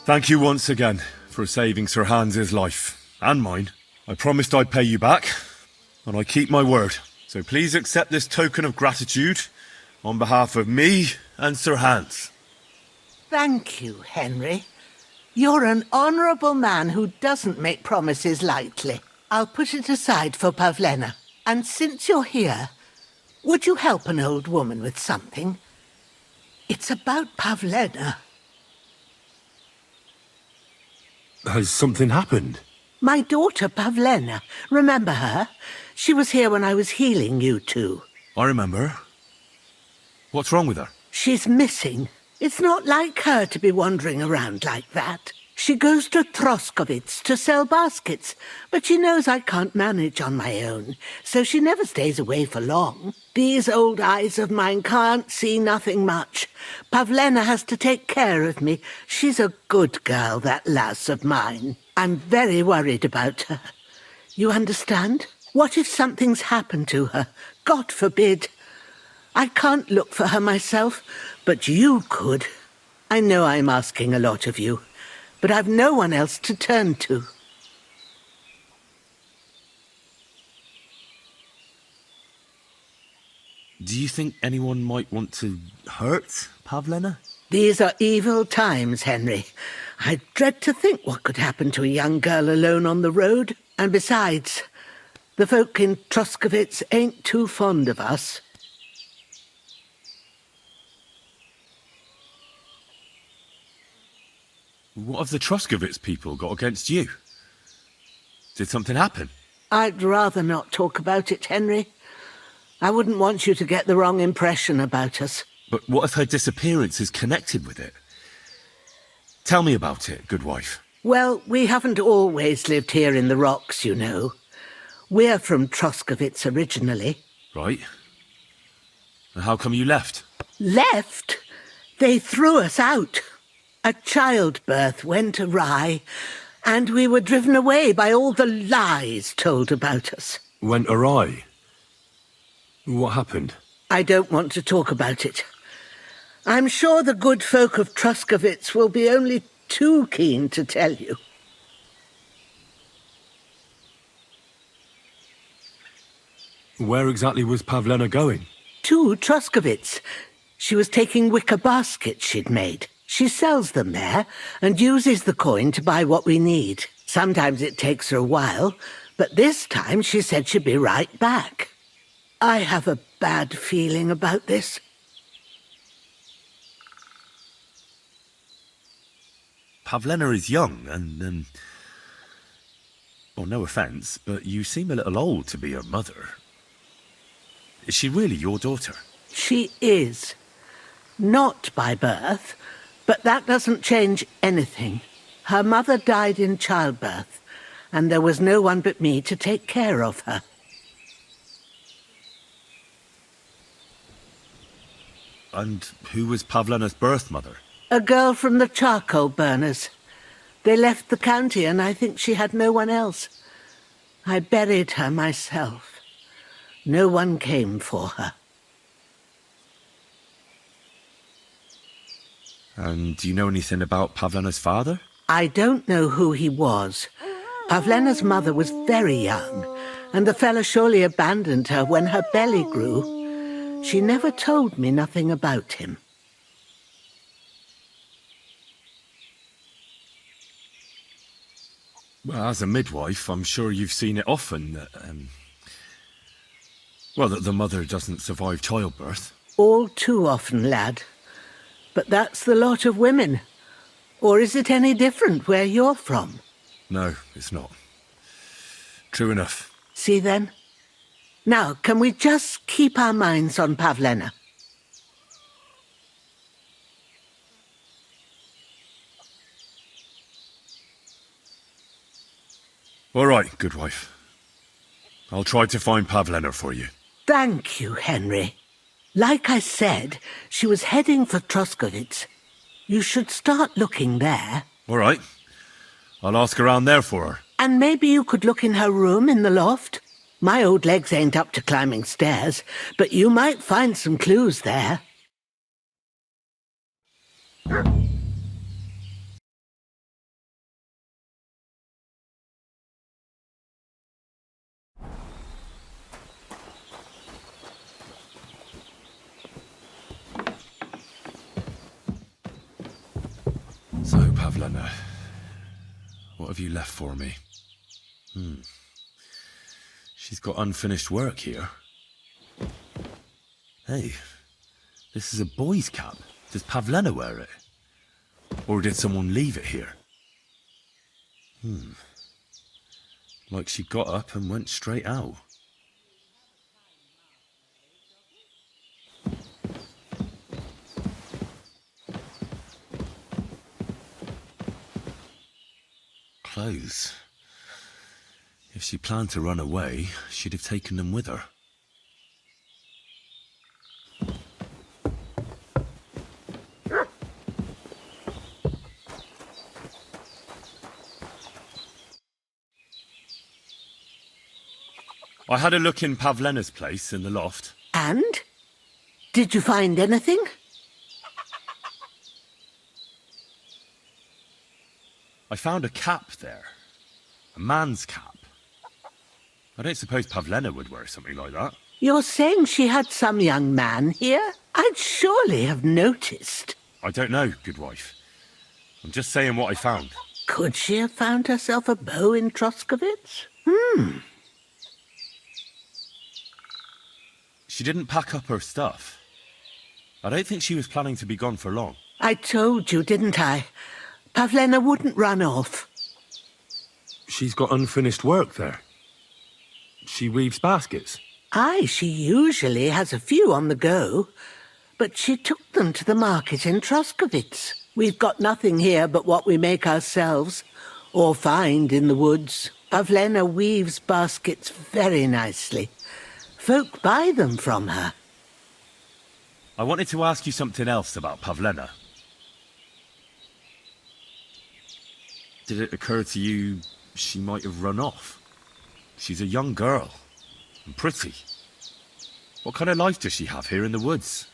Thank you once again for saving Sir Hans's life, and mine. I promised I'd pay you back, and I keep my word. So please accept this token of gratitude on behalf of me and Sir Hans. Thank you, Henry. You're an honourable man who doesn't make promises lightly. I'll put it aside for Pavlena. And since you're here, would you help an old woman with something? It's about Pavlena. Has something happened? My daughter Pavlena. Remember her? She was here when I was healing you two. I remember. What's wrong with her? She's missing. It's not like her to be wandering around like that. She goes to Troskovitz to sell baskets, but she knows I can't manage on my own, so she never stays away for long. These old eyes of mine can't see nothing much. Pavlena has to take care of me. She's a good girl, that lass of mine. I'm very worried about her. You understand? What if something's happened to her? God forbid. I can't look for her myself, but you could. I know I'm asking a lot of you, but I've no one else to turn to. Do you think anyone might want to hurt Pavlena? These are evil times, Henry. I dread to think what could happen to a young girl alone on the road. And besides, the folk in Troskovitz ain't too fond of us. What have the Troskovitz people got against you? Did something happen? I'd rather not talk about it, Henry. I wouldn't want you to get the wrong impression about us. But what if her disappearance is connected with it? Tell me about it, good wife. Well, we haven't always lived here in the rocks, you know. We're from Troskovitz originally. Right. And how come you left? Left? They threw us out. A childbirth went awry, and we were driven away by all the lies told about us. Went awry? What happened? I don't want to talk about it. I'm sure the good folk of Troskovitz will be only too keen to tell you. Where exactly was Pavlena going? To Troskovitz. She was taking wicker baskets she'd made. She sells them there and uses the coin to buy what we need. Sometimes it takes her a while, but this time she said she'd be right back. I have a bad feeling about this. Pavlena is young and, well, no offence, but you seem a little old to be her mother. Is she really your daughter? She is. Not by birth, but that doesn't change anything. Her mother died in childbirth, and there was no one but me to take care of her. And who was Pavlena's birth mother? A girl from the charcoal burners. They left the county, and I think she had no one else. I buried her myself. No one came for her. And do you know anything about Pavlena's father? I don't know who he was. Pavlena's mother was very young, and the fella surely abandoned her when her belly grew. She never told me nothing about him. Well, as a midwife, I'm sure you've seen it often that, that the mother doesn't survive childbirth. All too often, lad. But that's the lot of women. Or is it any different where you're from? No, it's not. True enough. See then? Now, can we just keep our minds on Pavlena? All right, good wife. I'll try to find Pavlena for you. Thank you, Henry. Like I said, she was heading for Troskovitz. You should start looking there. All right. I'll ask around there for her. And maybe you could look in her room in the loft. My old legs ain't up to climbing stairs, but you might find some clues there. Pavlena. What have you left for me? She's got unfinished work here. Hey, this is a boy's cap. Does Pavlena wear it? Or did someone leave it here? Like she got up and went straight out. Clothes. If she planned to run away, she'd have taken them with her. I had a look in Pavlena's place in the loft. And? Did you find anything? I found a cap there. A man's cap. I don't suppose Pavlena would wear something like that. You're saying she had some young man here? I'd surely have noticed. I don't know, good wife. I'm just saying what I found. Could she have found herself a beau in Troskowitz? She didn't pack up her stuff. I don't think she was planning to be gone for long. I told you, didn't I? Pavlena wouldn't run off. She's got unfinished work there. She weaves baskets. Aye, she usually has a few on the go. But she took them to the market in Troskowitz. We've got nothing here but what we make ourselves, or find in the woods. Pavlena weaves baskets very nicely. Folk buy them from her. I wanted to ask you something else about Pavlena. Did it occur to you she might have run off? She's a young girl, and pretty. What kind of life does she have here in the woods?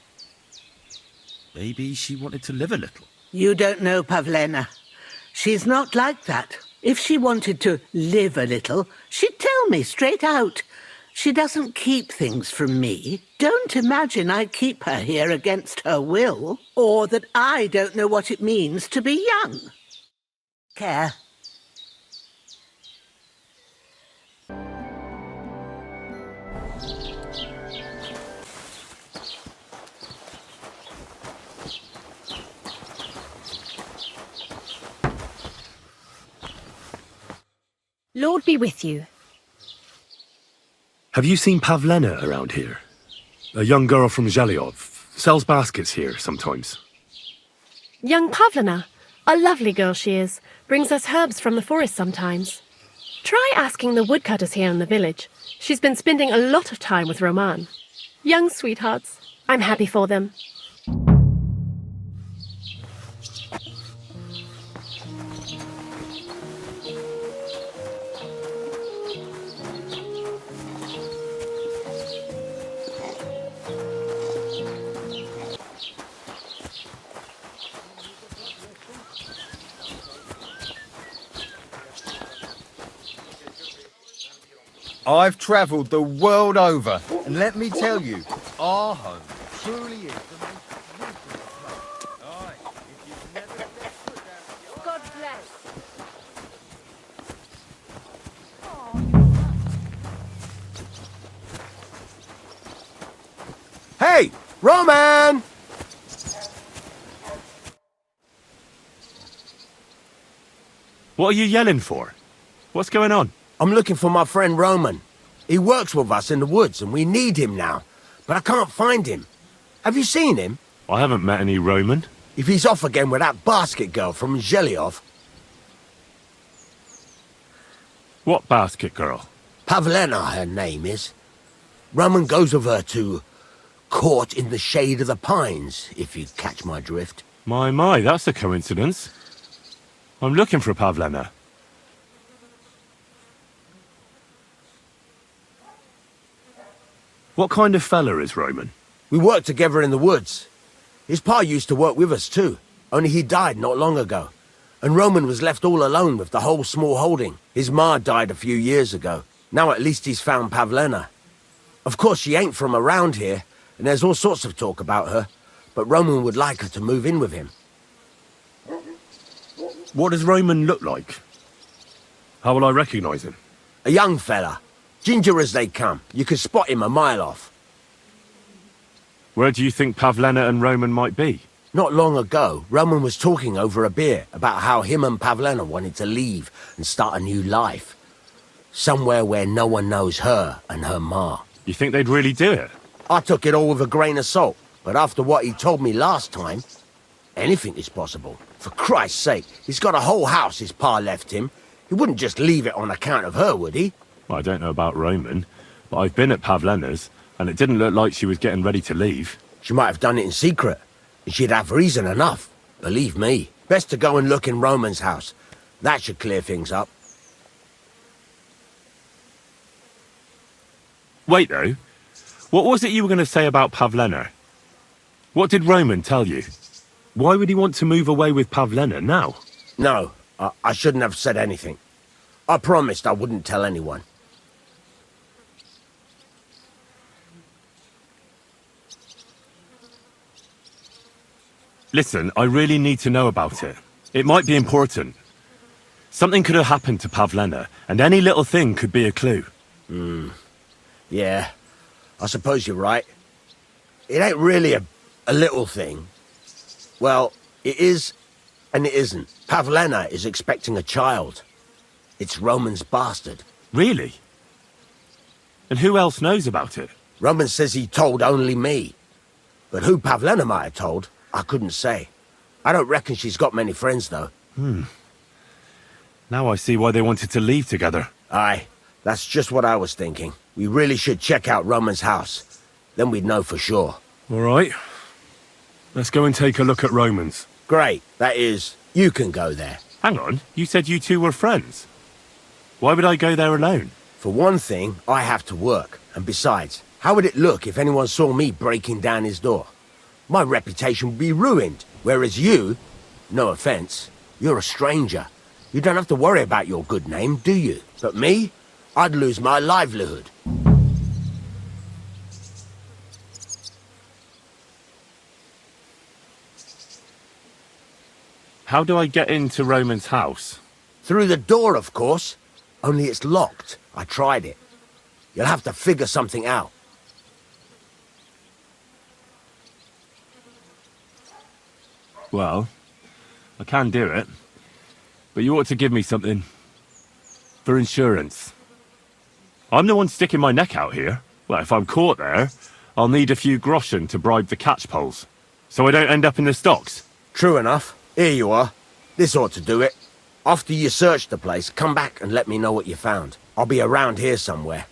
Maybe she wanted to live a little. You don't know Pavlena. She's not like that. If she wanted to live a little, she'd tell me straight out. She doesn't keep things from me. Don't imagine I keep her here against her will, or that I don't know what it means to be young. Care. Lord be with you. Have you seen Pavlena around here? A young girl from Zhelyov. Sells baskets here sometimes. Young Pavlena. A lovely girl she is. Brings us herbs from the forest sometimes. Try asking the woodcutters here in the village. She's been spending a lot of time with Roman. Young sweethearts. I'm happy for them. I've travelled the world over, and let me tell you, our home truly is the most beautiful place. Aye, if you've never set foot down... God bless. Hey, Roman! What are you yelling for? What's going on? I'm looking for my friend Roman. He works with us in the woods and we need him now. But I can't find him. Have you seen him? I haven't met any Roman. If he's off again with that basket girl from Zhelyov. What basket girl? Pavlena, her name is. Roman goes with her to court in the shade of the pines, if you catch my drift. My, that's a coincidence. I'm looking for Pavlena. What kind of fella is Roman? We worked together in the woods. His pa used to work with us too, only he died not long ago. And Roman was left all alone with the whole small holding. His ma died a few years ago. Now at least he's found Pavlena. Of course she ain't from around here, and there's all sorts of talk about her, but Roman would like her to move in with him. What does Roman look like? How will I recognise him? A young fella. Ginger as they come. You can spot him a mile off. Where do you think Pavlena and Roman might be? Not long ago, Roman was talking over a beer about how him and Pavlena wanted to leave and start a new life. Somewhere where no one knows her and her ma. You think they'd really do it? I took it all with a grain of salt, but after what he told me last time, anything is possible. For Christ's sake, he's got a whole house his pa left him. He wouldn't just leave it on account of her, would he? Well, I don't know about Roman, but I've been at Pavlena's, and it didn't look like she was getting ready to leave. She might have done it in secret, and she'd have reason enough. Believe me. Best to go and look in Roman's house. That should clear things up. Wait, though. What was it you were going to say about Pavlena? What did Roman tell you? Why would he want to move away with Pavlena now? No, I shouldn't have said anything. I promised I wouldn't tell anyone. Listen, I really need to know about it. It might be important. Something could have happened to Pavlena, and any little thing could be a clue. Yeah, I suppose you're right. It ain't really a little thing. Well, it is and it isn't. Pavlena is expecting a child. It's Roman's bastard. Really? And who else knows about it? Roman says he told only me. But who Pavlena might have told, I couldn't say. I don't reckon she's got many friends, though. Now I see why they wanted to leave together. Aye, that's just what I was thinking. We really should check out Roman's house. Then we'd know for sure. All right. Let's go and take a look at Roman's. Great, that is, you can go there. Hang on, you said you two were friends. Why would I go there alone? For one thing, I have to work. And besides, how would it look if anyone saw me breaking down his door? My reputation would be ruined. Whereas you, no offense, you're a stranger. You don't have to worry about your good name, do you? But me, I'd lose my livelihood. How do I get into Roman's house? Through the door, of course. Only it's locked. I tried it. You'll have to figure something out. Well, I can do it. But you ought to give me something. For insurance. I'm the one sticking my neck out here. Well, if I'm caught there, I'll need a few groschen to bribe the catchpoles. So I don't end up in the stocks. True enough. Here you are. This ought to do it. After you search the place, come back and let me know what you found. I'll be around here somewhere.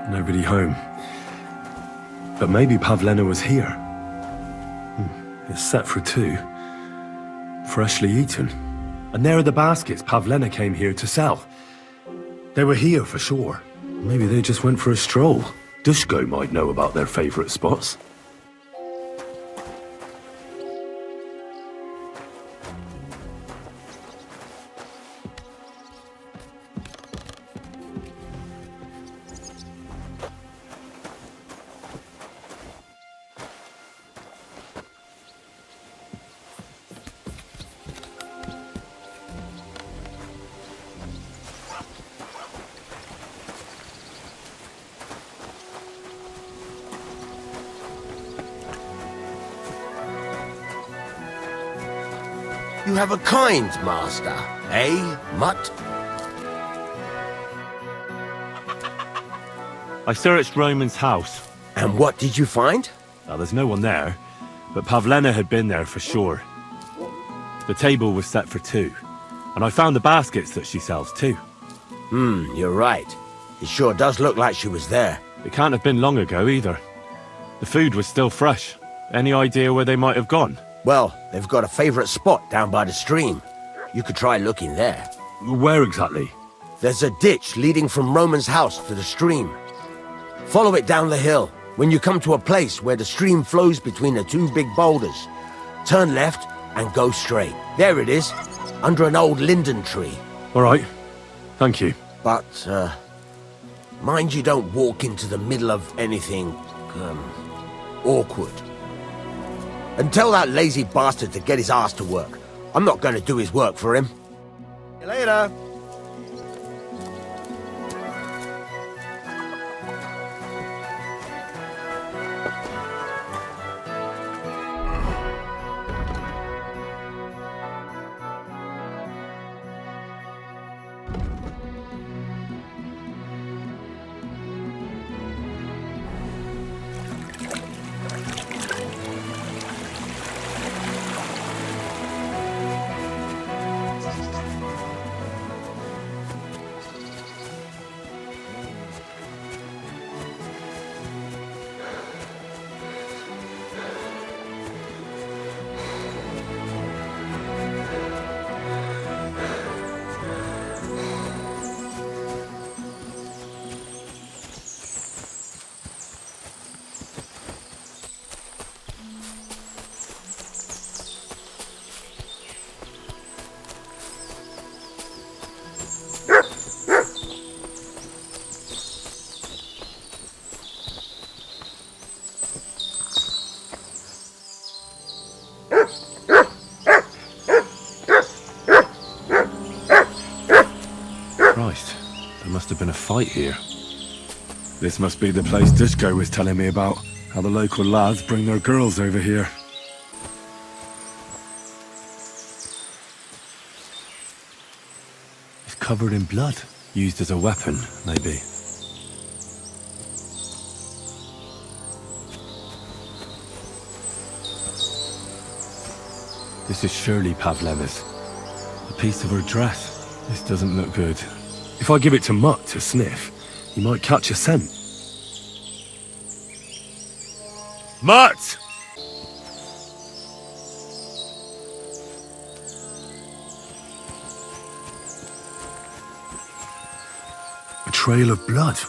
Nobody home. But maybe Pavlena was here. It's set for 2. Freshly eaten. And there are the baskets Pavlena came here to sell. They were here for sure. Maybe they just went for a stroll. Dushko might know about their favourite spots. You have a kind master, eh, Mutt? I searched Roman's house. And what did you find? Now, there's no one there, but Pavlena had been there for sure. The table was set for two, and I found the baskets that she sells too. You're right. It sure does look like she was there. It can't have been long ago either. The food was still fresh. Any idea where they might have gone? Well, they've got a favorite spot down by the stream. You could try looking there. Where exactly? There's a ditch leading from Roman's house to the stream. Follow it down the hill. When you come to a place where the stream flows between the two big boulders, turn left and go straight. There it is, under an old linden tree. All right. Thank you. But, mind you don't walk into the middle of anything, awkward. And tell that lazy bastard to get his ass to work. I'm not going to do his work for him. See you later. Christ, there must have been a fight here. This must be the place Dushko was telling me about. How the local lads bring their girls over here. It's covered in blood. Used as a weapon, maybe. This is surely Pavlena's. A piece of her dress. This doesn't look good. If I give it to Mutt to sniff, he might catch a scent. Mutt! A trail of blood.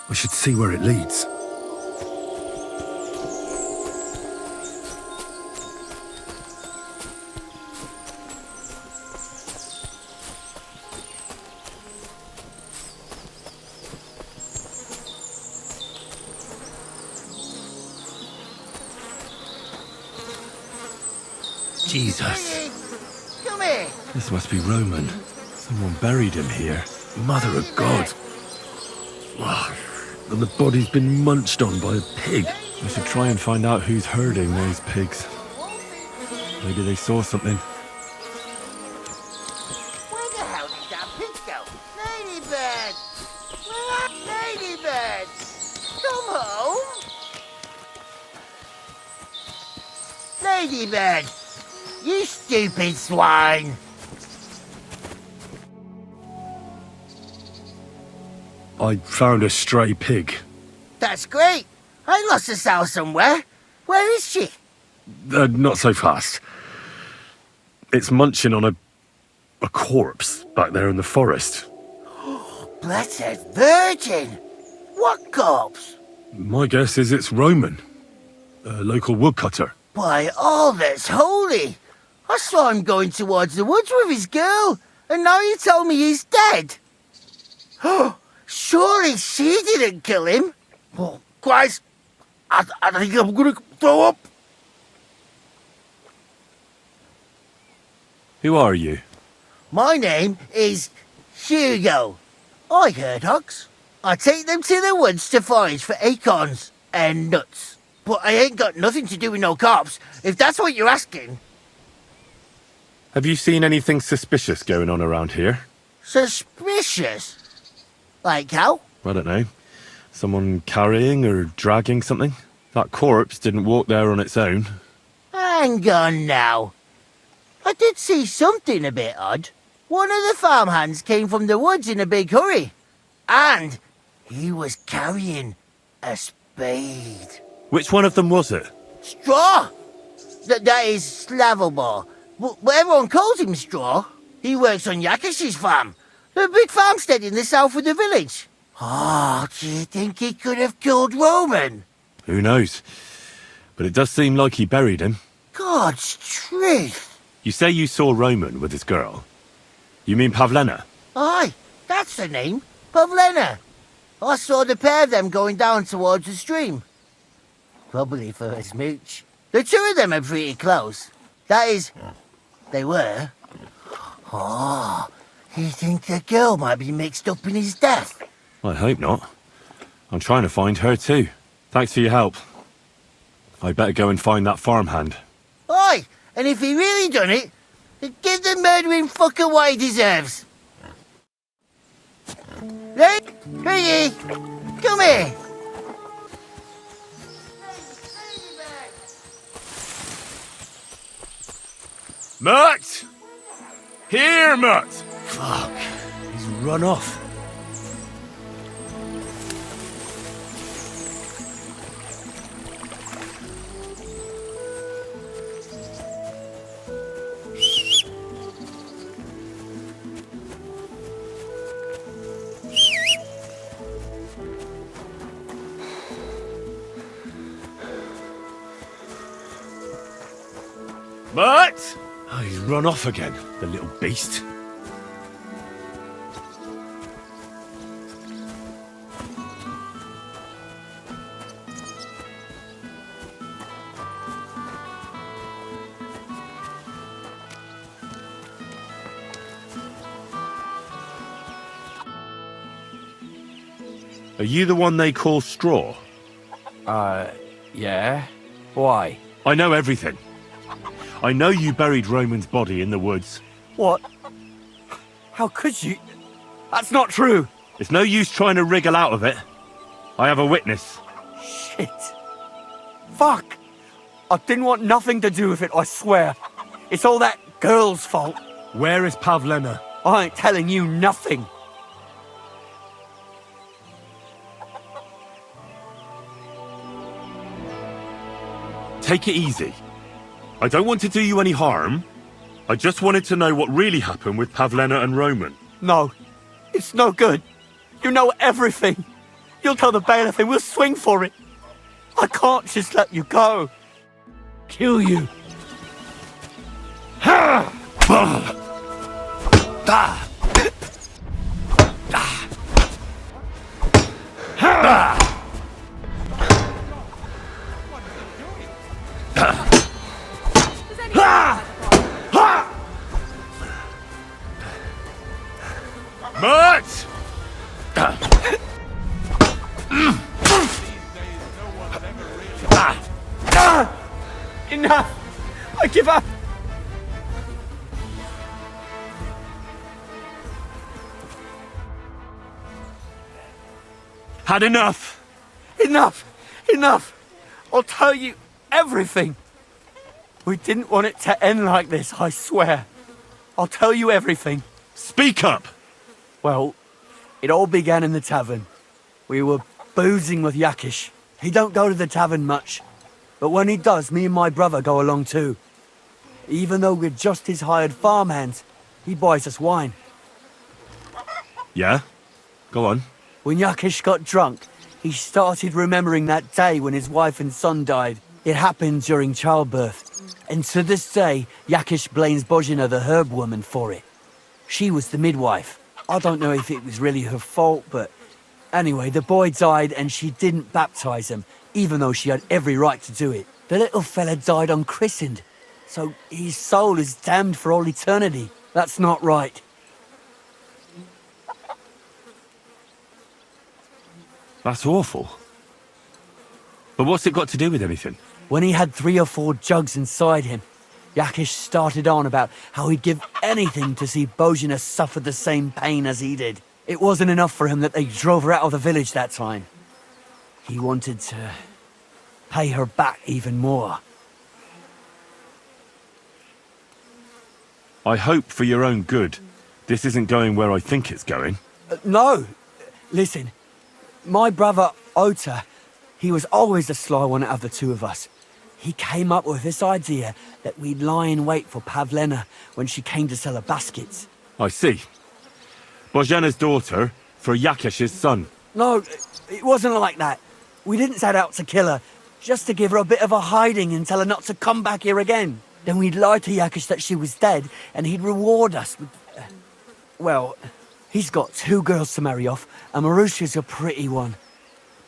I should see where it leads. Jesus. Come here. This must be Roman. Someone buried him here. Mother of God. Ah, and the body's been munched on by a pig. I should try and find out who's herding those pigs. Maybe they saw something. Where the hell did that pig go? Ladybird! Where are Ladybird? Come home! Ladybird! You stupid swine! I found a stray pig. That's great. I lost a sow somewhere. Where is she? Not so fast. It's munching on a corpse back there in the forest. Blessed Virgin! What corpse? My guess is it's Roman, a local woodcutter. By all that's holy! I saw him going towards the woods with his girl, and now you tell me he's dead. Surely she didn't kill him. Oh, Christ, I think I'm gonna throw up. Who are you? My name is Hugo. I herd hogs. I take them to the woods to forage for acorns and nuts. But I ain't got nothing to do with no cops, if that's what you're asking. Have you seen anything suspicious going on around here? Suspicious? Like how? I don't know. Someone carrying or dragging something? That corpse didn't walk there on its own. Hang on now. I did see something a bit odd. One of the farmhands came from the woods in a big hurry. And he was carrying a spade. Which one of them was it? Straw! That is Slavobor. But everyone calls him Straw. He works on Yakish's farm. A big farmstead in the south of the village. Oh, do you think he could have killed Roman? Who knows? But it does seem like he buried him. God's truth. You say you saw Roman with his girl. You mean Pavlena? Aye, that's the name. Pavlena. I saw the pair of them going down towards the stream. Probably for a smooch. The two of them are pretty close. That is, they were. Oh, you think the girl might be mixed up in his death? I hope not. I'm trying to find her too. Thanks for your help. I better go and find that farmhand. Aye, and if he really done it, then give the murdering fucker what he deserves. Hey, hey, come here. Mutt! Here, Mutt! Fuck. He's run off. Mutt! Oh, he's run off again, the little beast. Are you the one they call Straw? Yeah? Why? I know everything. I know you buried Roman's body in the woods. What? How could you? That's not true! It's no use trying to wriggle out of it. I have a witness. Shit. Fuck! I didn't want nothing to do with it, I swear. It's all that girl's fault. Where is Pavlena? I ain't telling you nothing. Take it easy. I don't want to do you any harm. I just wanted to know what really happened with Pavlena and Roman. No. It's no good. You know everything. You'll tell the bailiff and we'll swing for it. I can't just let you go. Kill you. Mutt! Enough! I give up! Had enough! Enough! Enough! I'll tell you everything! We didn't want it to end like this, I swear. I'll tell you everything. Speak up! Well, it all began in the tavern. We were boozing with Yakish. He don't go to the tavern much, but when he does, me and my brother go along too. Even though we're just his hired farmhands, he buys us wine. Yeah? Go on. When Yakish got drunk, he started remembering that day when his wife and son died. It happened during childbirth. And to this day, Yakish blames Bozhina, the herb woman, for it. She was the midwife. I don't know if it was really her fault, but anyway, the boy died and she didn't baptize him, even though she had every right to do it. The little fella died unchristened, so his soul is damned for all eternity. That's not right. That's awful. But what's it got to do with anything? When he had 3 or 4 jugs inside him, Yakish started on about how he'd give anything to see Bozhina suffer the same pain as he did. It wasn't enough for him that they drove her out of the village that time. He wanted to pay her back even more. I hope for your own good this isn't going where I think it's going. No! Listen, my brother Ota, he was always the sly one out of the two of us. He came up with this idea that we'd lie in wait for Pavlena when she came to sell her baskets. I see. Bozhena's daughter for Yakish's son. No, it wasn't like that. We didn't set out to kill her, just to give her a bit of a hiding and tell her not to come back here again. Then we'd lie to Yakish that she was dead, and he'd reward us with... well, he's got 2 girls to marry off, and Marusha's a pretty one.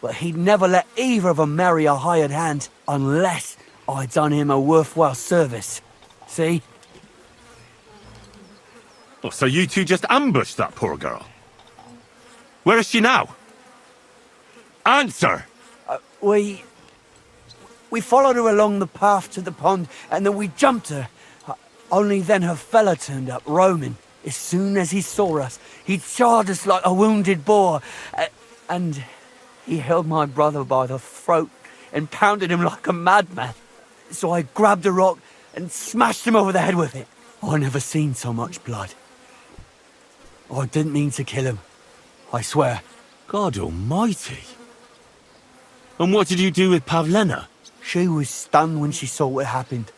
But he'd never let either of them marry a hired hand unless I'd done him a worthwhile service. See? Oh, so you two just ambushed that poor girl? Where is she now? Answer! We followed her along the path to the pond, and then we jumped her. Only then her fella turned up, Roman. As soon as he saw us, he charged us like a wounded boar. And he held my brother by the throat and pounded him like a madman. So I grabbed a rock and smashed him over the head with it. I never seen so much blood. I didn't mean to kill him, I swear. God almighty. And what did you do with Pavlena? She was stunned when she saw what happened.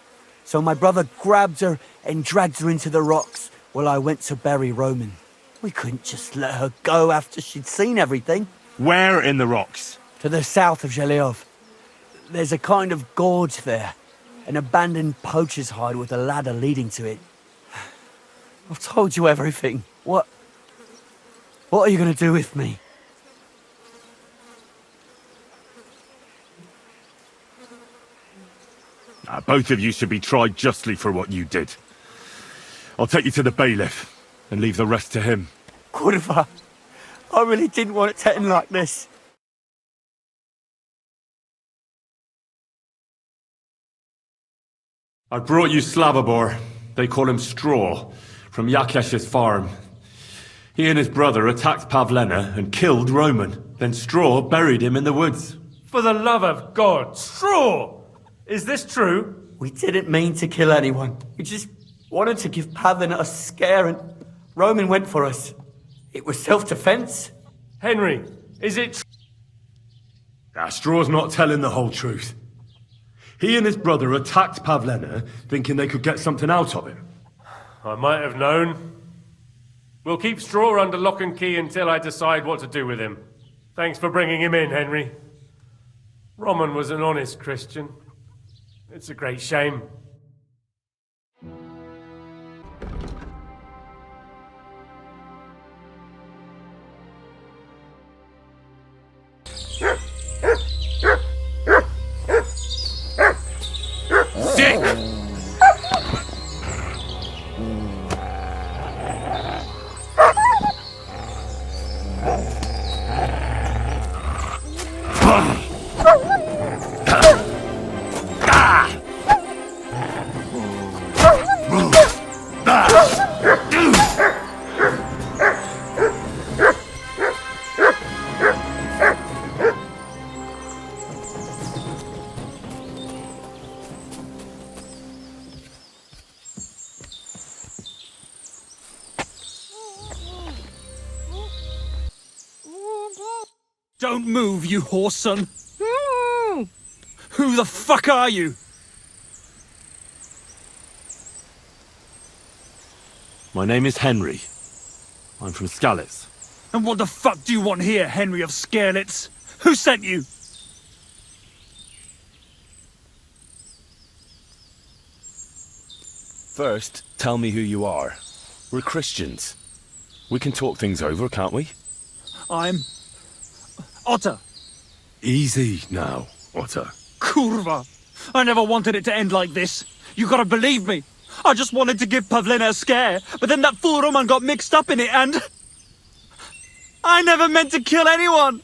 So my brother grabbed her and dragged her into the rocks while I went to bury Roman. We couldn't just let her go after she'd seen everything. Where in the rocks? To the south of Zheleov. There's a kind of gorge there. An abandoned poacher's hide with a ladder leading to it. I've told you everything. What are you going to do with me? Both of you should be tried justly for what you did. I'll take you to the bailiff and leave the rest to him. Kurva, I really didn't want it to end like this. I brought you Slavobor, they call him Straw, from Yakesh's farm. He and his brother attacked Pavlena and killed Roman. Then Straw buried him in the woods. For the love of God, Straw! Is this true? We didn't mean to kill anyone. We just wanted to give Pavlena a scare, and Roman went for us. It was self-defense. Henry, is it true? Straw's not telling the whole truth. He and his brother attacked Pavlena, thinking they could get something out of him. I might have known. We'll keep Straw under lock and key until I decide what to do with him. Thanks for bringing him in, Henry. Roman was an honest Christian. It's a great shame. Don't move, you horse son. Who the fuck are you? My name is Henry. I'm from Skalitz. And what the fuck do you want here, Henry of Skalitz? Who sent you? First, tell me who you are. We're Christians. We can talk things over, can't we? I'm... Otter. Easy now, Otter. Kurva. I never wanted it to end like this. You gotta believe me. I just wanted to give Pavlena a scare, but then that fool Roman got mixed up in it and... I never meant to kill anyone!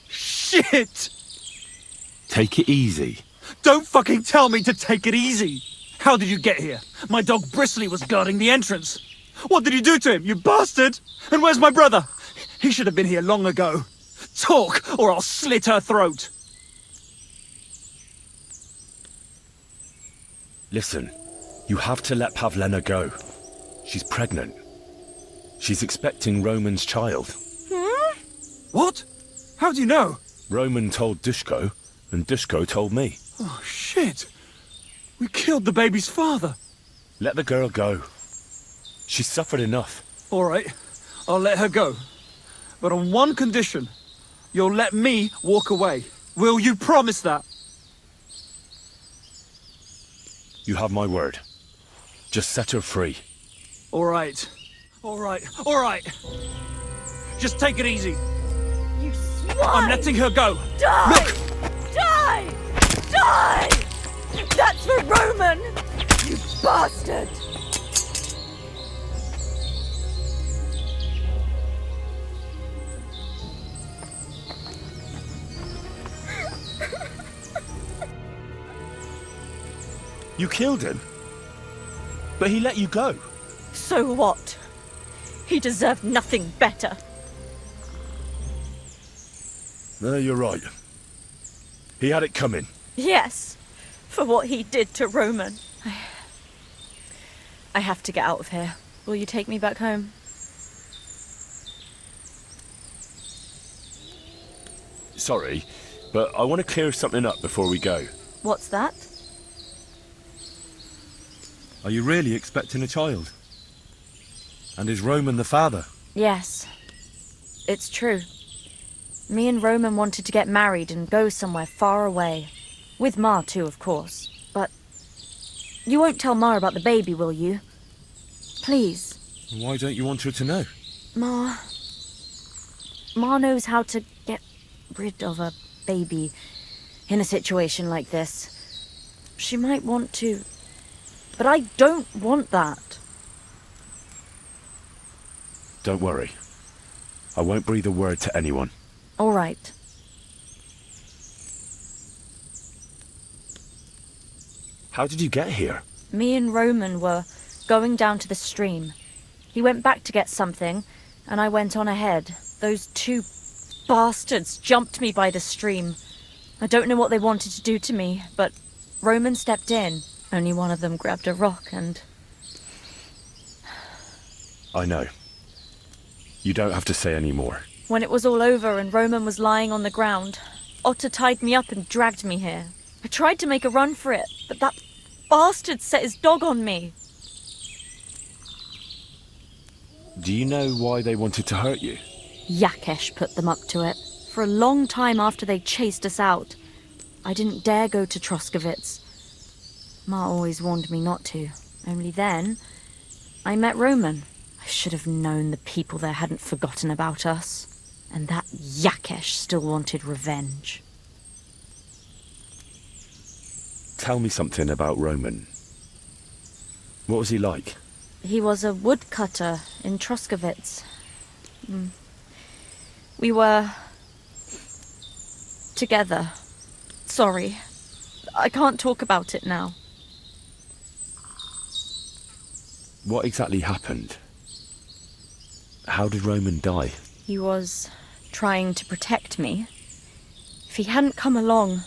Shit! Take it easy. Don't fucking tell me to take it easy! How did you get here? My dog Bristly was guarding the entrance. What did you do to him, you bastard? And where's my brother? He should have been here long ago. Talk, or I'll slit her throat. Listen, you have to let Pavlena go. She's pregnant. She's expecting Roman's child. What? How do you know? Roman told Dushko, and Dushko told me. Oh, shit. We killed the baby's father. Let the girl go. She's suffered enough. All right, I'll let her go. But on one condition. You'll let me walk away. Will you promise that? You have my word. Just set her free. All right. All right. All right. Just take it easy. You swine! I'm letting her go. Die! Look! Die! Die! That's for Roman! You bastard! You killed him. But he let you go. So what? He deserved nothing better. No, you're right. He had it coming. Yes, for what he did to Roman. I have to get out of here. Will you take me back home? Sorry, but I want to clear something up before we go. What's that? Are you really expecting a child? And is Roman the father? Yes, it's true. Me and Roman wanted to get married and go somewhere far away. With Ma too, of course. But you won't tell Ma about the baby, will you? Please. Why don't you want her to know? Ma knows how to get rid of a baby in a situation like this. She might want to, but I don't want that. Don't worry. I won't breathe a word to anyone. All right. How did you get here? Me and Roman were going down to the stream. He went back to get something, and I went on ahead. Those two bastards jumped me by the stream. I don't know what they wanted to do to me, but Roman stepped in. Only one of them grabbed a rock and... I know. You don't have to say any more. When it was all over and Roman was lying on the ground, Otter tied me up and dragged me here. I tried to make a run for it, but that bastard set his dog on me. Do you know why they wanted to hurt you? Yakesh put them up to it. For a long time after they chased us out, I didn't dare go to Troskovitz. Ma always warned me not to. Only then, I met Roman. I should have known the people there hadn't forgotten about us. And that Yakesh still wanted revenge. Tell me something about Roman. What was he like? He was a woodcutter in Troskovitz. We were... together. Sorry. I can't talk about it now. What exactly happened? How did Roman die? He was trying to protect me. If he hadn't come along,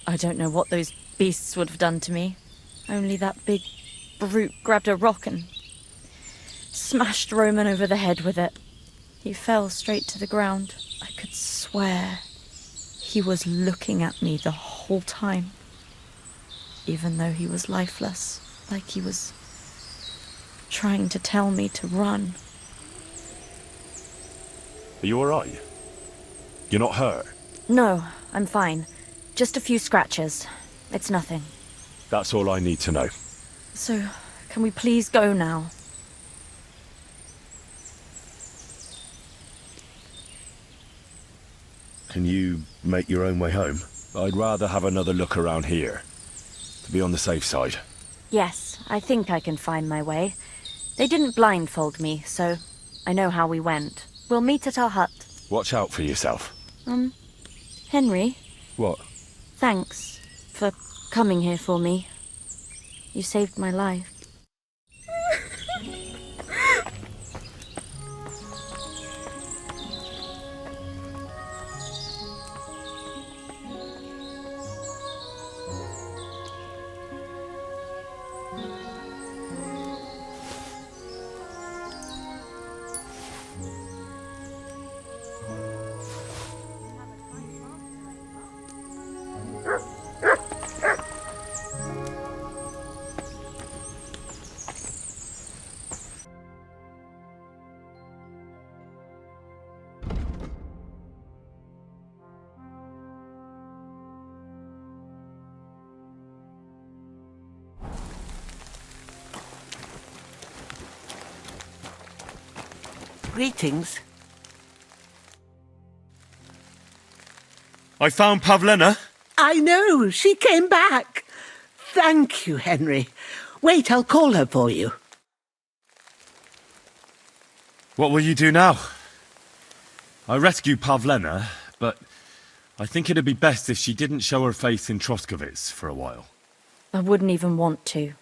I don't know what those beasts would have done to me. Only that big brute grabbed a rock and smashed Roman over the head with it. He fell straight to the ground. I could swear he was looking at me the whole time, even though he was lifeless, like he was trying to tell me to run. Are you alright? You're not hurt? No, I'm fine. Just a few scratches. It's nothing. That's all I need to know. So, can we please go now? Can you make your own way home? I'd rather have another look around here, to be on the safe side. Yes, I think I can find my way. They didn't blindfold me, so I know how we went. We'll meet at our hut. Watch out for yourself. Henry, What? thanks for coming here for me. You saved my life. Greetings. I found Pavlena. I know, she came back. Thank you, Henry. Wait, I'll call her for you. What will you do now? I rescued Pavlena, but I think it'd be best if she didn't show her face in Troskovitz for a while. I wouldn't even want to.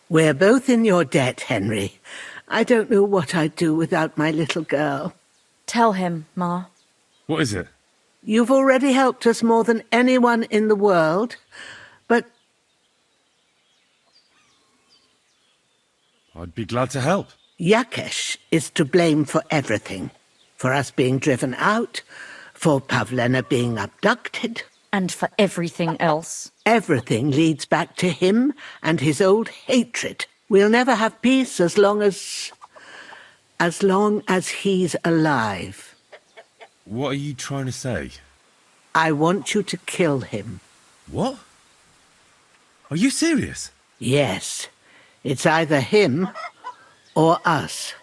We're both in your debt, Henry. I don't know what I'd do without my little girl. Tell him, Ma. What is it? You've already helped us more than anyone in the world, but I'd be glad to help. Yakesh is to blame for everything. For us being driven out, for Pavlena being abducted. And for everything else. Everything leads back to him and his old hatred. We'll never have peace as long as he's alive. What are you trying to say? I want you to kill him. What? Are you serious? Yes. It's either him or us.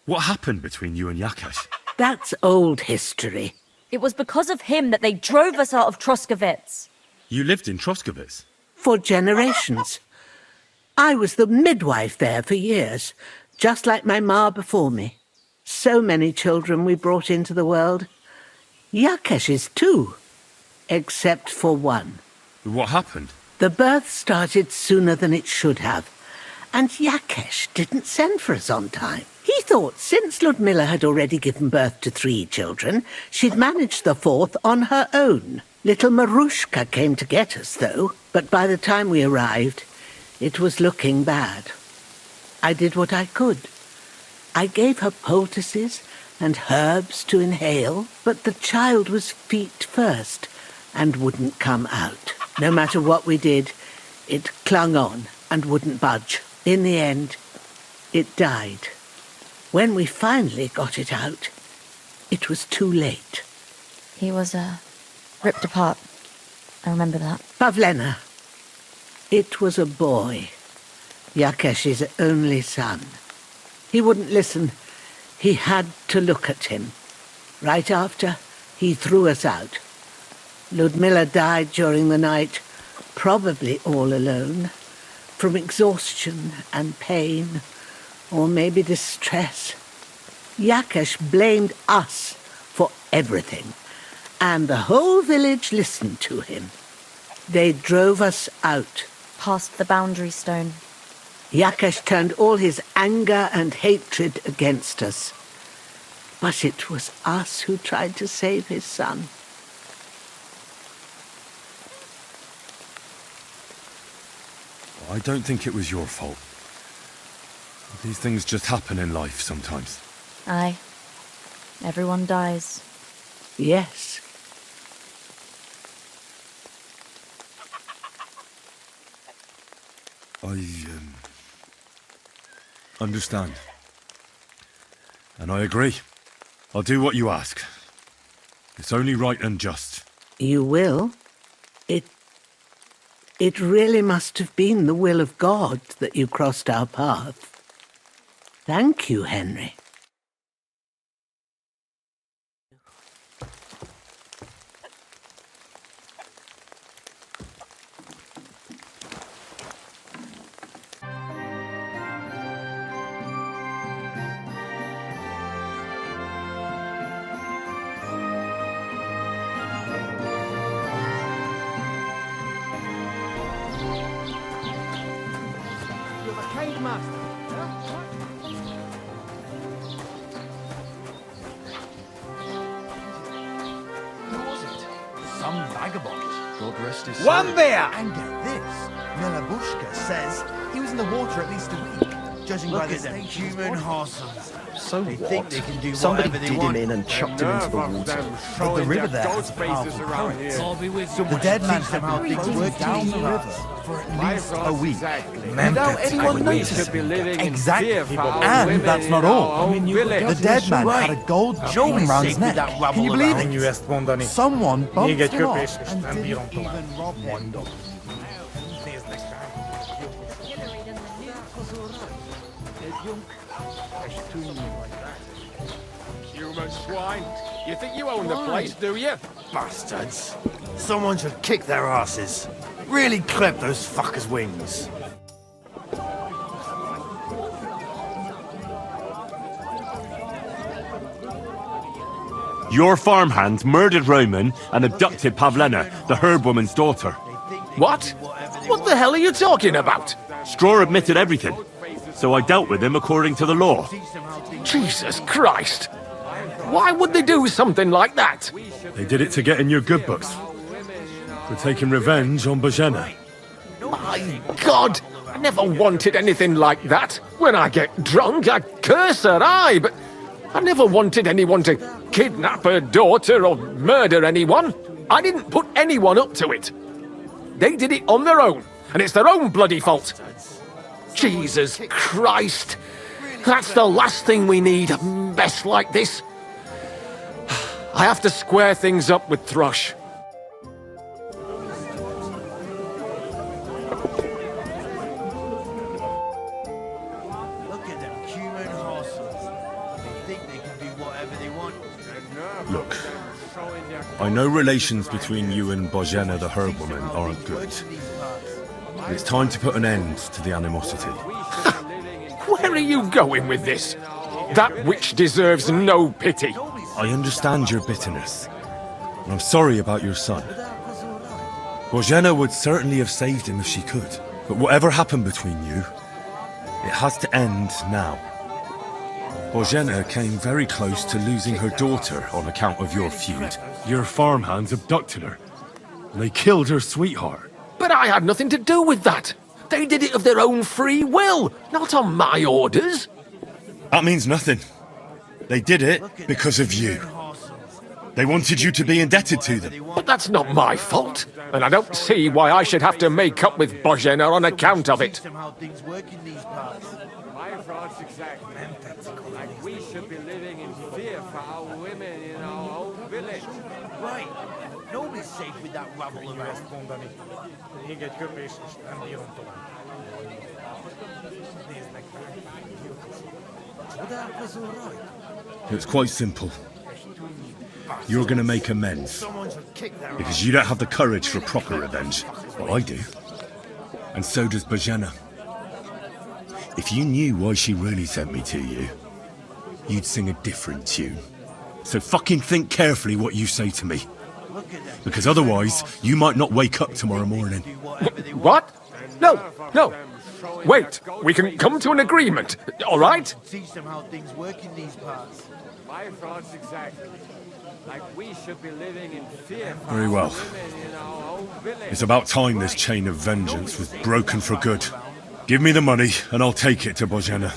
What happened between you and Yakesh? That's old history. It was because of him that they drove us out of Troskovitz. You lived in Troskovitz? For generations. I was the midwife there for years, just like my ma before me. So many children we brought into the world. Yakesh's too, except for one. What happened? The birth started sooner than it should have, and Yakesh didn't send for us on time. He thought since Ludmilla had already given birth to 3 children, she'd managed the 4th on her own. Little Marushka came to get us, though, but by the time we arrived, it was looking bad. I did what I could. I gave her poultices and herbs to inhale, but the child was feet first and wouldn't come out. No matter what we did, it clung on and wouldn't budge. In the end, it died. When we finally got it out, it was too late. He was, ripped apart. I remember that. Pavlena. It was a boy. Yakesh's only son. He wouldn't listen. He had to look at him. Right after, he threw us out. Ludmilla died during the night, probably all alone, from exhaustion and pain, or maybe distress. Yakesh blamed us for everything, and the whole village listened to him. They drove us out. Past the boundary stone. Yakesh turned all his anger and hatred against us. But it was us who tried to save his son. I don't think it was your fault. These things just happen in life sometimes. Aye. Everyone dies. Yes. I understand. And I agree. I'll do what you ask. It's only right and just. You will? It really must have been the will of God that you crossed our path. Thank you, Henry. Some vagabond. God rest his soul. One beer! And get this, Milabushka says he was in the water at least a week, judging by the state human horses. So They what? think they can do Somebody whatever they did him want. in and chucked him into the water. But the river there has a powerful current. The dead man somehow thinks we're down the river for at least a week. Without anyone noticing. Exactly. And that's not all. The dead man had a gold chain around his neck. Can you believe it? Someone bumped him off and didn't even rob him. Human swine. You think you own the place, do you? Bastards. Someone should kick their asses. Really clip those fuckers' wings. Your farmhands murdered Roman and abducted Pavlena, the herb woman's daughter. What? What the hell are you talking about? Straw admitted everything, so I dealt with him according to the law. Jesus Christ! Why would they do something like that? They did it to get in your good books. For taking revenge on Bojena. My God! I never wanted anything like that. When I get drunk, I curse her, aye, but I never wanted anyone to kidnap her daughter or murder anyone. I didn't put anyone up to it. They did it on their own, and it's their own bloody fault. Jesus Christ! That's the last thing we need, a mess like this. I have to square things up with Thrush. Look at them human horses. They think they can do whatever they want. Look, I know relations between you and Bojena the herb woman aren't good. But it's time to put an end to the animosity. Where are you going with this? That witch deserves no pity. I understand your bitterness, and I'm sorry about your son. Bojena would certainly have saved him if she could, but whatever happened between you, it has to end now. Bojena came very close to losing her daughter on account of your feud. Your farmhands abducted her, and they killed her sweetheart. But I had nothing to do with that. They did it of their own free will, not on my orders. That means nothing. They did it because of you. They wanted you to be indebted to them. But that's not my fault, and I don't see why I should have to make up with Bojena on account of it. How things work in these parts. My thoughts exactly. Like we should be living in fear for our women in our own village. Right. Nobody's safe with that rabble around. It's quite simple. You're gonna make amends. Because you don't have the courage for proper revenge. Well, I do. And so does Bojena. If you knew why she really sent me to you, you'd sing a different tune. So fucking think carefully what you say to me. Because otherwise, you might not wake up tomorrow morning. What? No, no. Wait, we can come to an agreement, all right? See somehow things work in these parts. My thoughts exactly. Like we should be living in fear for Very well. our women in our own village. It's about time this chain of vengeance was broken for good. Give me the money, and I'll take it to Bojena.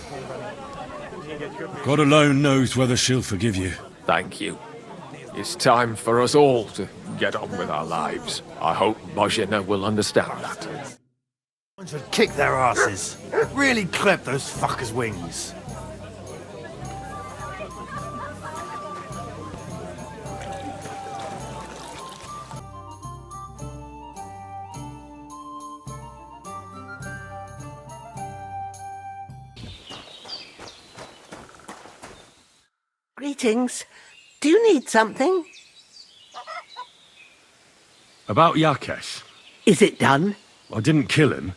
God alone knows whether she'll forgive you. Thank you. It's time for us all to get on with our lives. I hope Bojena will understand that. Someone should kick their asses. Really clip those fuckers' wings. Greetings. Do you need something? About Yakesh, Is it done? I didn't kill him,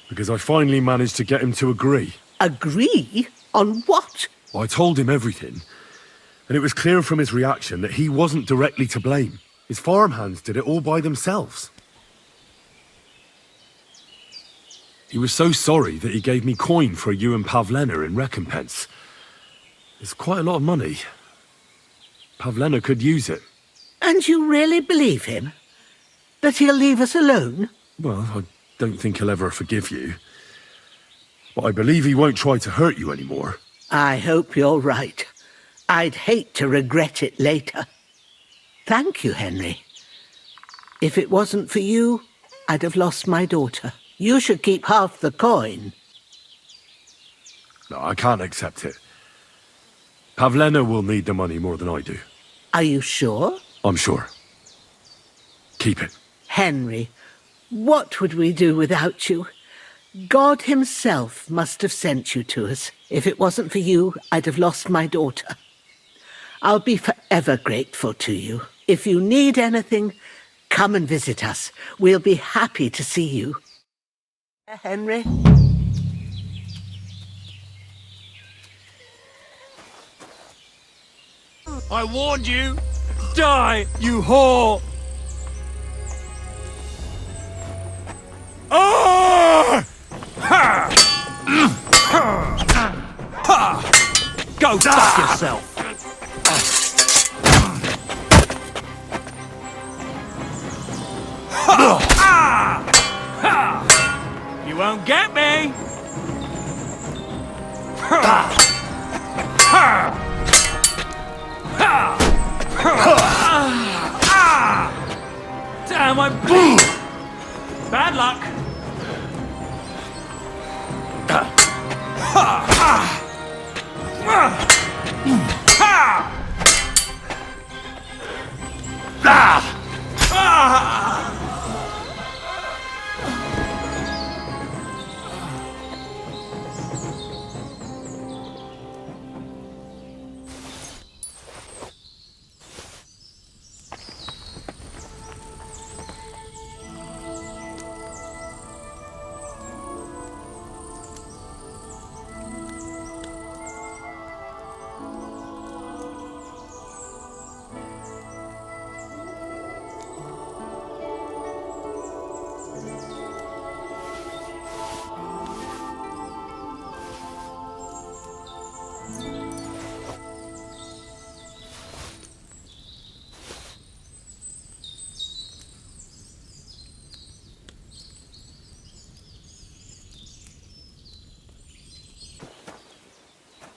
because I finally managed to get him to agree. Agree? On what? I told him everything, and it was clear from his reaction that he wasn't directly to blame. His farmhands did it all by themselves. He was so sorry that he gave me coin for you and Pavlena in recompense. It's quite a lot of money. Pavlena could use it. And you really believe him? That he'll leave us alone? Well, I don't think he'll ever forgive you. But I believe he won't try to hurt you anymore. I hope you're right. I'd hate to regret it later. Thank you, Henry. If it wasn't for you, I'd have lost my daughter. You should keep half the coin. No, I can't accept it. Pavlena will need the money more than I do. Are you sure? I'm sure. Keep it. Henry, what would we do without you? God himself must have sent you to us. If it wasn't for you, I'd have lost my daughter. I'll be forever grateful to you. If you need anything, come and visit us. We'll be happy to see you. Henry? I warned you! Die, you whore! Oh! Ha! Ha! Go fuck yourself! You won't get me! Damn, I'm bleeding! Bad luck!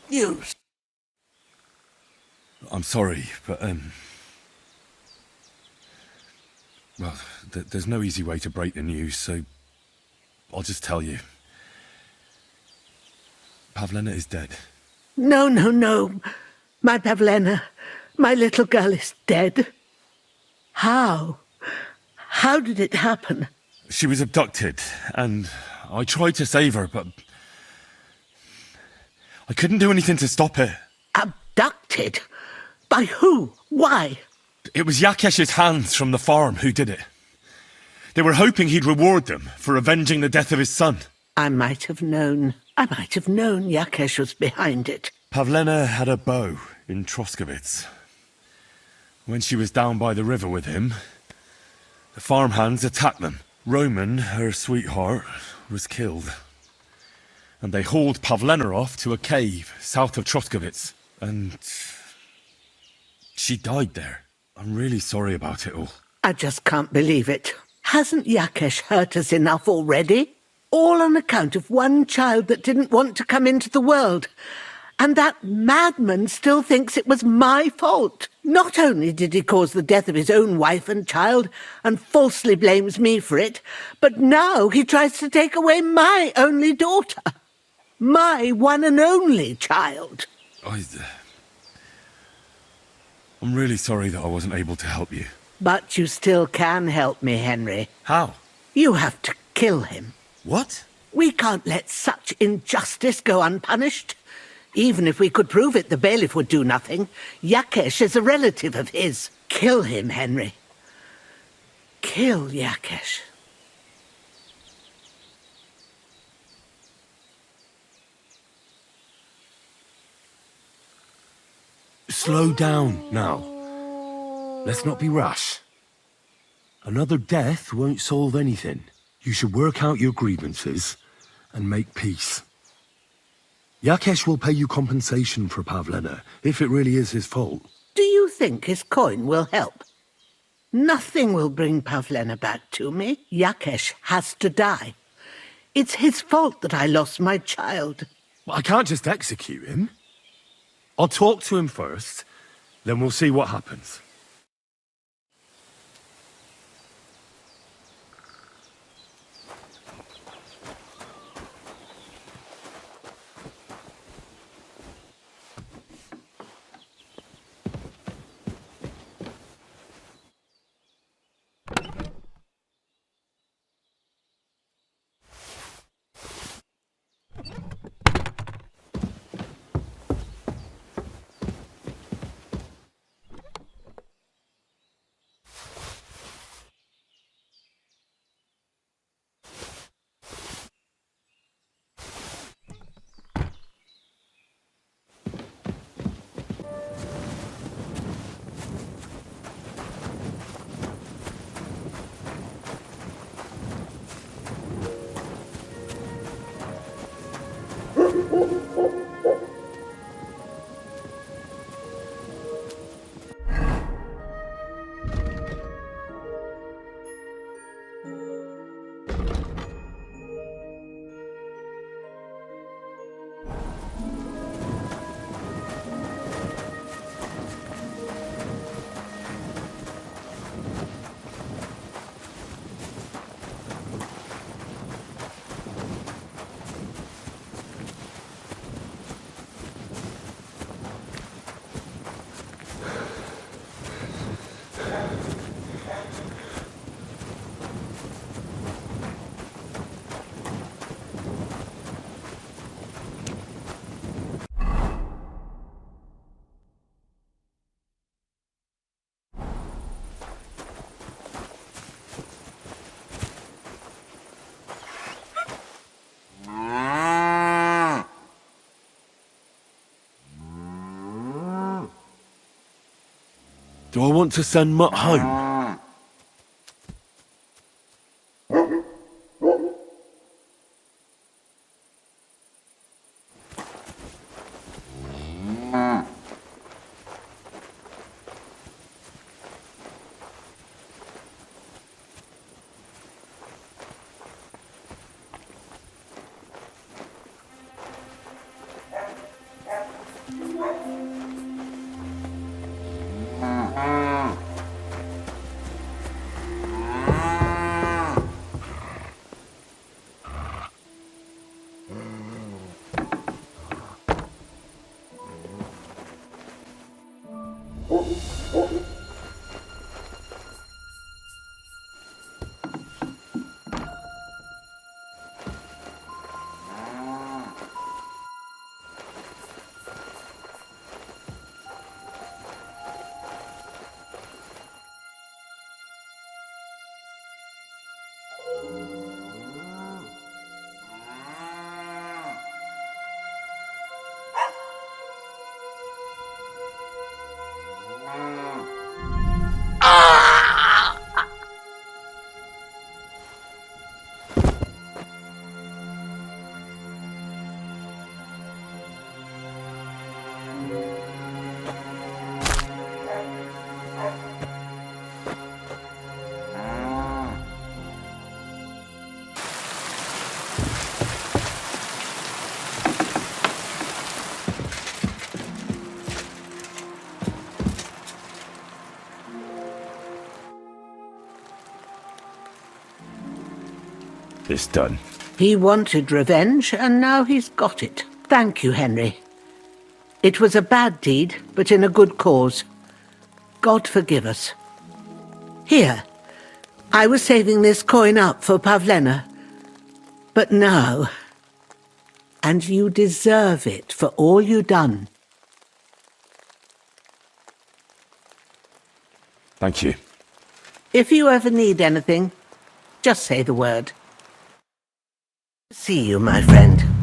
You. I'm sorry, but, well, there's no easy way to break the news, so I'll just tell you. Pavlena is dead. No, no, no. My Pavlena, my little girl is dead. How? How did it happen? She was abducted, and I tried to save her, but I couldn't do anything to stop it. Abducted? By who? Why? It was Yakesh's hands from the farm who did it. They were hoping he'd reward them for avenging the death of his son. I might have known. I might have known Yakesh was behind it. Pavlena had a bow in Troskovitz. When she was down by the river with him, the farmhands attacked them. Roman, her sweetheart, was killed. And they hauled Pavlena off to a cave south of Troskovitz. And she died there. I'm really sorry about it all. I just can't believe it. Hasn't Yakesh hurt us enough already? All on account of one child that didn't want to come into the world. And that madman still thinks it was my fault. Not only did he cause the death of his own wife and child, and falsely blames me for it, but now he tries to take away my only daughter. My one and only child. I'm really sorry that I wasn't able to help you. But you still can help me, Henry. How? You have to kill him. What? We can't let such injustice go unpunished. Even if we could prove it, the bailiff would do nothing. Yakesh is a relative of his. Kill him, Henry. Kill Yakesh. Slow down now. Let's not be rash. Another death won't solve anything. You should work out your grievances and make peace. Yakesh will pay you compensation for Pavlena, if it really is his fault. Do you think his coin will help? Nothing will bring Pavlena back to me. Yakesh has to die. It's his fault that I lost my child. Well, I can't just execute him. I'll talk to him first, then we'll see what happens. Do I want to send Mutt home? It's done. He wanted revenge, and now he's got it. Thank you, Henry. It was a bad deed, but in a good cause. God forgive us. Here, I was saving this coin up for Pavlena. But now... And you deserve it for all you done. Thank you. If you ever need anything, just say the word. See you, my friend.